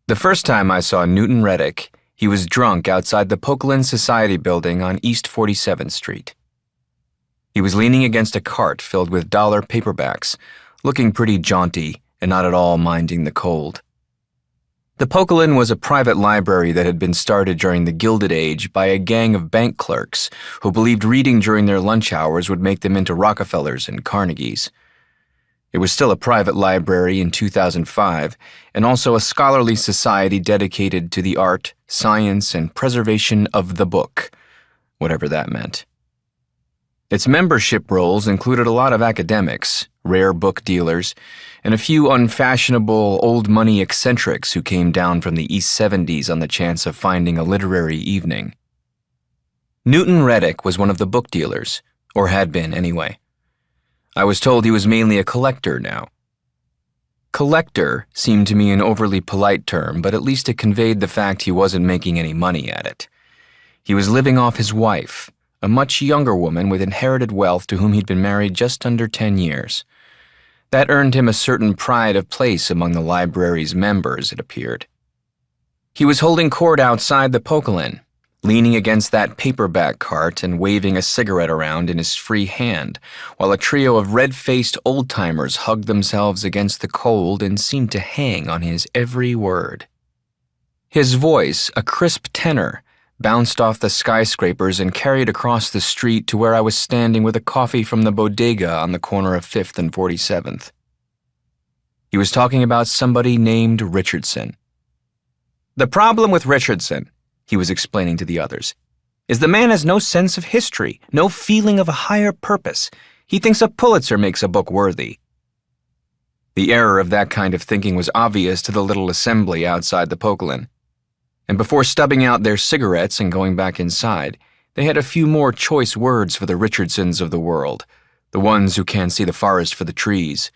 The first time I saw Newton Reddick, he was drunk outside the Poquelin Society building on East 47th Street. He was leaning against a cart filled with dollar paperbacks, looking pretty jaunty and not at all minding the cold. The Poquelin was a private library that had been started during the Gilded Age by a gang of bank clerks who believed reading during their lunch hours would make them into Rockefellers and Carnegies. It was still a private library in 2005, and also a scholarly society dedicated to the art, science, and preservation of the book, whatever that meant. Its membership rolls included a lot of academics, rare book dealers, and a few unfashionable, old-money eccentrics who came down from the East 70s on the chance of finding a literary evening. Newton Reddick was one of the book dealers, or had been anyway. I was told he was mainly a collector now. Collector seemed to me an overly polite term, but at least it conveyed the fact he wasn't making any money at it. He was living off his wife, a much younger woman with inherited wealth to whom he'd been married just under 10 years. That earned him a certain pride of place among the library's members, it appeared. He was holding court outside the Poquelin, leaning against that paperback cart and waving a cigarette around in his free hand, while a trio of red-faced old-timers hugged themselves against the cold and seemed to hang on his every word. His voice, a crisp tenor, bounced off the skyscrapers and carried across the street to where I was standing with a coffee from the bodega on the corner of 5th and 47th. He was talking about somebody named Richardson. "The problem with Richardson," he was explaining to the others, "is the man has no sense of history, no feeling of a higher purpose. He thinks a Pulitzer makes a book worthy." The error of that kind of thinking was obvious to the little assembly outside the Poquelin, and before stubbing out their cigarettes and going back inside, they had a few more choice words for the Richardsons of the world, the ones who can't see the forest for the trees,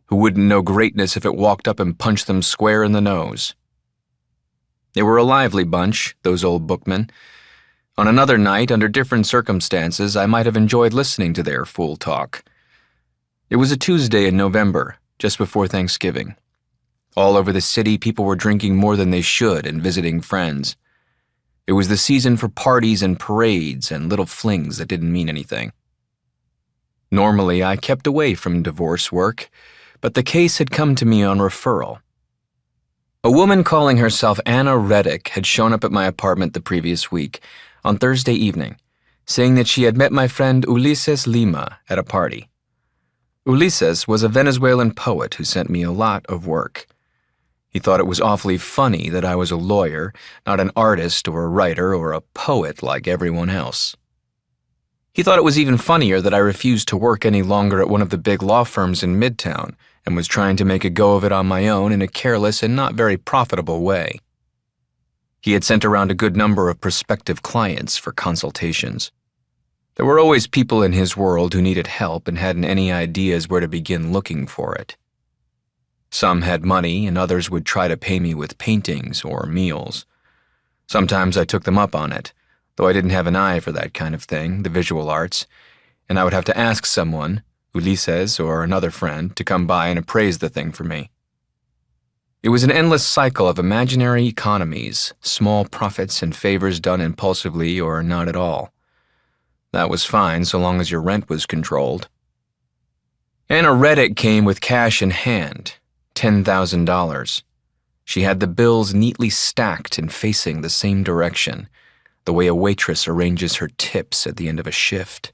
who wouldn't know greatness if it walked up and punched them square in the nose. They were a lively bunch, those old bookmen. On another night, under different circumstances, I might have enjoyed listening to their fool talk. It was a Tuesday in November, just before Thanksgiving. All over the city, people were drinking more than they should and visiting friends. It was the season for parties and parades and little flings that didn't mean anything. Normally, I kept away from divorce work, but the case had come to me on referral. A woman calling herself Anna Reddick had shown up at my apartment the previous week, on Thursday evening, saying that she had met my friend Ulises Lima at a party. Ulises was a Venezuelan poet who sent me a lot of work. He thought it was awfully funny that I was a lawyer, not an artist or a writer or a poet like everyone else. He thought it was even funnier that I refused to work any longer at one of the big law firms in Midtown and was trying to make a go of it on my own in a careless and not very profitable way. He had sent around a good number of prospective clients for consultations. There were always people in his world who needed help and hadn't any ideas where to begin looking for it. Some had money and others would try to pay me with paintings or meals. Sometimes I took them up on it, though I didn't have an eye for that kind of thing, the visual arts, and I would have to ask someone, Ulises or another friend, to come by and appraise the thing for me. It was an endless cycle of imaginary economies, small profits and favors done impulsively or not at all. That was fine so long as your rent was controlled. Anna Reddick came with cash in hand, $10,000. She had the bills neatly stacked and facing the same direction, the way a waitress arranges her tips at the end of a shift.